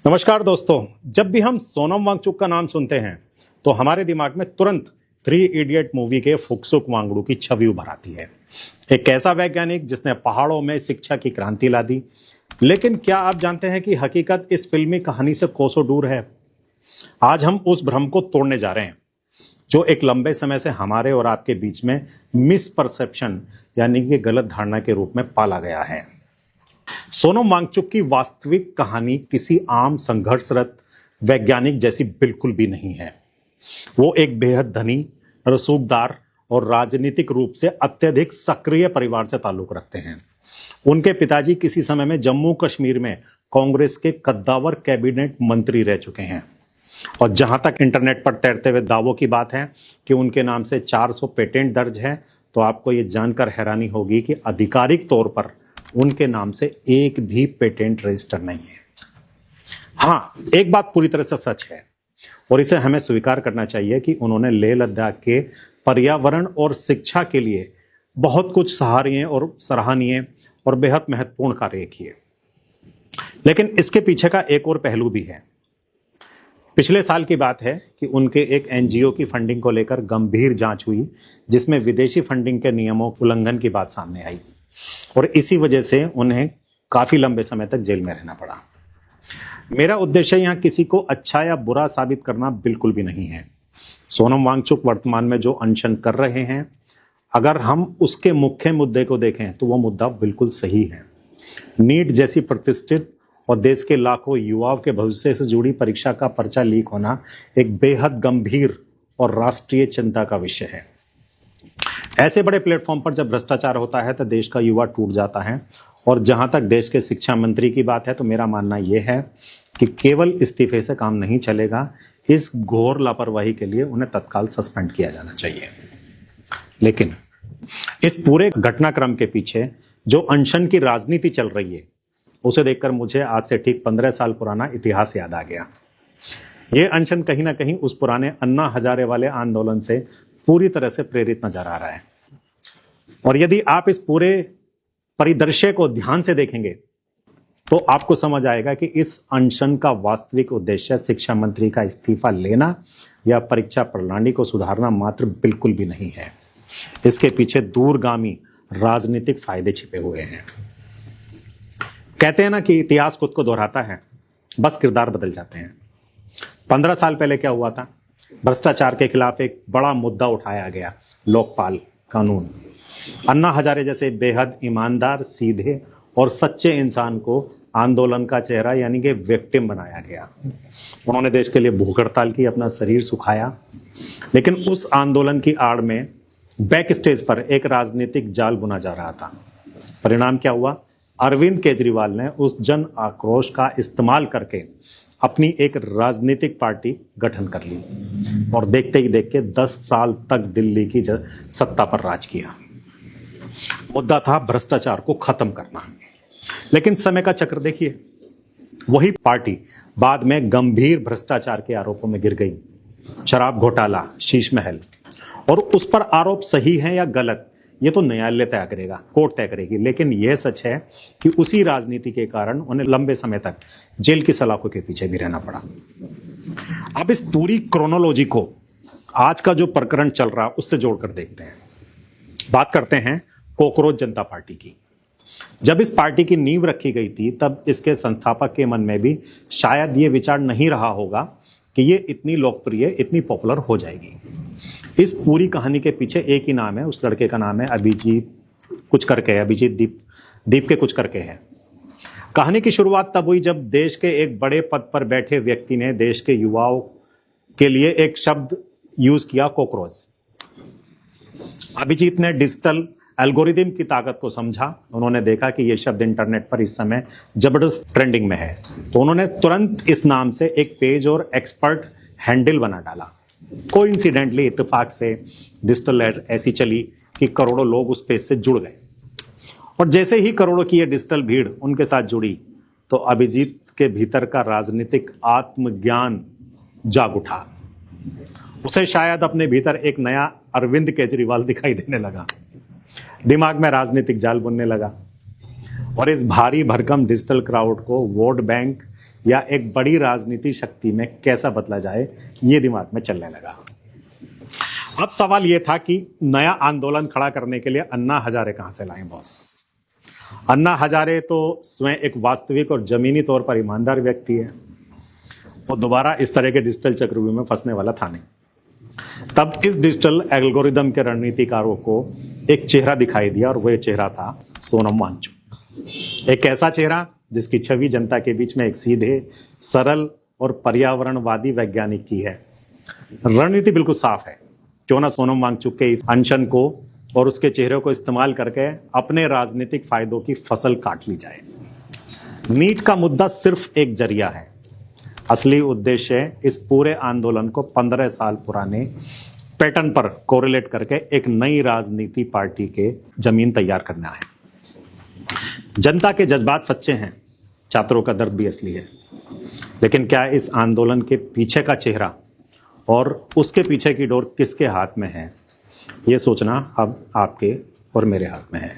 नमस्कार दोस्तों। जब भी हम सोनम वांगचुक का नाम सुनते हैं तो हमारे दिमाग में तुरंत थ्री इडियट मूवी के फुक्सुक वांगडू की छवि उभर आती है। एक ऐसा वैज्ञानिक जिसने पहाड़ों में शिक्षा की क्रांति ला दी। लेकिन क्या आप जानते हैं कि हकीकत इस फिल्मी कहानी से कोसों दूर है। आज हम उस भ्रम को तोड़ने जा रहे हैं जो एक लंबे समय से हमारे और आपके बीच में मिसपरसेप्शन यानी कि गलत धारणा के रूप में पाला गया है। सोनम वांगचुक की वास्तविक कहानी किसी आम संघर्षरत वैज्ञानिक जैसी बिल्कुल भी नहीं है। वो एक बेहद धनी, रसूखदार और राजनीतिक रूप से अत्यधिक सक्रिय परिवार से ताल्लुक रखते हैं। उनके पिताजी किसी समय में जम्मू कश्मीर में कांग्रेस के कद्दावर कैबिनेट मंत्री रह चुके हैं। और जहां तक इंटरनेट पर तैरते हुए दावों की बात है कि उनके नाम से 400 पेटेंट दर्ज है, तो आपको यह जानकर हैरानी होगी कि आधिकारिक तौर पर उनके नाम से एक भी पेटेंट रजिस्टर नहीं है। हां, एक बात पूरी तरह से सच है और इसे हमें स्वीकार करना चाहिए कि उन्होंने लेह लद्दाख के पर्यावरण और शिक्षा के लिए बहुत कुछ सराहनीय और बेहद महत्वपूर्ण कार्य किए। लेकिन इसके पीछे का एक और पहलू भी है। पिछले साल की बात है कि उनके एक एनजीओ की फंडिंग को लेकर गंभीर जांच हुई, जिसमें विदेशी फंडिंग के नियमों उल्लंघन की बात सामने आई और इसी वजह से उन्हें काफी लंबे समय तक जेल में रहना पड़ा। मेरा उद्देश्य यहां किसी को अच्छा या बुरा साबित करना बिल्कुल भी नहीं है। सोनम वांगचुक वर्तमान में जो अनशन कर रहे हैं, अगर हम उसके मुख्य मुद्दे को देखें तो वो मुद्दा बिल्कुल सही है। नीट जैसी प्रतिष्ठित और देश के लाखों युवाओं के भविष्य से जुड़ी परीक्षा का पर्चा लीक होना एक बेहद गंभीर और राष्ट्रीय चिंता का विषय है। ऐसे बड़े प्लेटफॉर्म पर जब भ्रष्टाचार होता है तो देश का युवा टूट जाता है। और जहां तक देश के शिक्षा मंत्री की बात है तो मेरा मानना यह है कि केवल इस्तीफे से काम नहीं चलेगा। इस घोर लापरवाही के लिए उन्हें तत्काल सस्पेंड किया जाना चाहिए। लेकिन इस पूरे घटनाक्रम के पीछे जो अनशन की राजनीति चल रही है, उसे देखकर मुझे आज से ठीक 15 साल पुराना इतिहास याद आ गया। यह अनशन कहीं ना कहीं उस पुराने अन्ना हजारे वाले आंदोलन से पूरी तरह से प्रेरित नजर आ रहा है। और यदि आप इस पूरे परिदृश्य को ध्यान से देखेंगे तो आपको समझ आएगा कि इस अनशन का वास्तविक उद्देश्य शिक्षा मंत्री का इस्तीफा लेना या परीक्षा प्रणाली को सुधारना मात्र बिल्कुल भी नहीं है। इसके पीछे दूरगामी राजनीतिक फायदे छिपे हुए हैं। कहते हैं ना कि इतिहास खुद को दोहराता है, बस किरदार बदल जाते हैं। 15 साल पहले क्या हुआ था? भ्रष्टाचार के खिलाफ एक बड़ा मुद्दा उठाया गया, लोकपाल कानून। अन्ना हजारे जैसे बेहद ईमानदार, सीधे और सच्चे इंसान को आंदोलन का चेहरा यानी कि विक्टिम बनाया गया। उन्होंने देश के लिए भूख हड़ताल की, अपना शरीर सुखाया। लेकिन उस आंदोलन की आड़ में बैक स्टेज पर एक राजनीतिक जाल बुना जा रहा था। परिणाम क्या हुआ? अरविंद केजरीवाल ने उस जन आक्रोश का इस्तेमाल करके अपनी एक राजनीतिक पार्टी गठन कर ली और देखते ही देखते 10 साल तक दिल्ली की सत्ता पर राज किया। मुद्दा था भ्रष्टाचार को खत्म करना। लेकिन समय का चक्र देखिए, वही पार्टी बाद में गंभीर भ्रष्टाचार के आरोपों में गिर गई। शराब घोटाला, शीश महल। और उस पर आरोप सही है या गलत, यह तो न्यायालय तय करेगा, कोर्ट तय करेगी। लेकिन यह सच है कि उसी राजनीति के कारण उन्हें लंबे समय तक जेल की सलाखों के पीछे भी रहना पड़ा। अब इस पूरी क्रोनोलॉजी को आज का जो प्रकरण चल रहा उससे जोड़कर देखते हैं। बात करते हैं कॉकरोच जनता पार्टी की। जब इस पार्टी की नींव रखी गई थी तब इसके संस्थापक के मन में भी शायद यह विचार नहीं रहा होगा कि यह इतनी लोकप्रिय, इतनी पॉपुलर हो जाएगी। इस पूरी कहानी के पीछे एक ही नाम है, उस लड़के का नाम है अभिजीत कुछ करके है, अभिजीत दीप के कुछ करके है। कहानी की शुरुआत तब हुई जब देश के एक बड़े पद पर बैठे व्यक्ति ने देश के युवाओं के लिए एक शब्द यूज किया, कॉकरोच। अभिजीत ने डिजिटल एल्गोरिदम की ताकत को समझा। उन्होंने देखा कि यह शब्द इंटरनेट पर इस समय जबरदस्त ट्रेंडिंग में है, तो उन्होंने तुरंत इस नाम से एक पेज और एक्सपर्ट हैंडल बना डाला। कोइंसिडेंटली, इत्तेफाक से डिजिटल एड ऐसी चली कि करोड़ों लोग उस पेज से जुड़ गए। और जैसे ही करोड़ों की यह डिजिटल भीड़ उनके साथ जुड़ी तो अभिजीत के भीतर का राजनीतिक आत्मज्ञान जाग उठा। उसे शायद अपने भीतर एक नया अरविंद केजरीवाल दिखाई देने लगा। दिमाग में राजनीतिक जाल बुनने लगा और इस भारी भरकम डिजिटल क्राउड को वोट बैंक या एक बड़ी राजनीति शक्ति में कैसा बदला जाए, ये दिमाग में चलने लगा। अब सवाल यह था कि नया आंदोलन खड़ा करने के लिए अन्ना हजारे कहां से लाएं बॉस। अन्ना हजारे तो स्वयं एक वास्तविक और जमीनी तौर पर ईमानदार व्यक्ति है, वो दोबारा इस तरह के डिजिटल चक्रव्यूह में फंसने वाला था नहीं। तब इस डिजिटल एल्गोरिदम के रणनीतिकारों को एक चेहरा दिखाई दिया और वह चेहरा था सोनम वांगचुक। एक ऐसा चेहरा जिसकी छवि जनता के बीच में एक सीधे, सरल और पर्यावरणवादी वैज्ञानिक की है। रणनीति बिल्कुल साफ है, क्यों ना सोनम वांगचुक के इस अनशन को और उसके चेहरे को इस्तेमाल करके अपने राजनीतिक फायदों की फसल काट ली जाए। नीट का मुद्दा सिर्फ एक जरिया है, असली उद्देश्य इस पूरे आंदोलन को 15 साल पुराने पैटर्न पर कोरिलेट करके एक नई राजनीति पार्टी के जमीन तैयार करना है। जनता के जज्बात सच्चे हैं, छात्रों का दर्द भी असली है, लेकिन क्या इस आंदोलन के पीछे का चेहरा और उसके पीछे की डोर किसके हाथ में है, ये सोचना अब आपके और मेरे हाथ में है।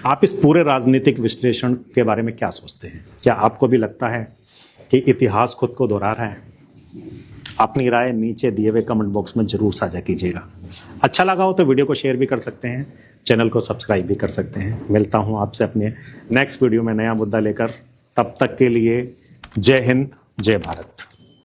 आप इस पूरे राजनीतिक विश्लेषण के बारे में क्या सोचते हैं? क्या आपको भी लगता है कि इतिहास खुद को दोहरा रहा है? अपनी राय नीचे दिए हुए कमेंट बॉक्स में जरूर साझा कीजिएगा। अच्छा लगा हो तो वीडियो को शेयर भी कर सकते हैं, चैनल को सब्सक्राइब भी कर सकते हैं। मिलता हूं आपसे अपने नेक्स्ट वीडियो में नया मुद्दा लेकर। तब तक के लिए जय हिंद, जय भारत।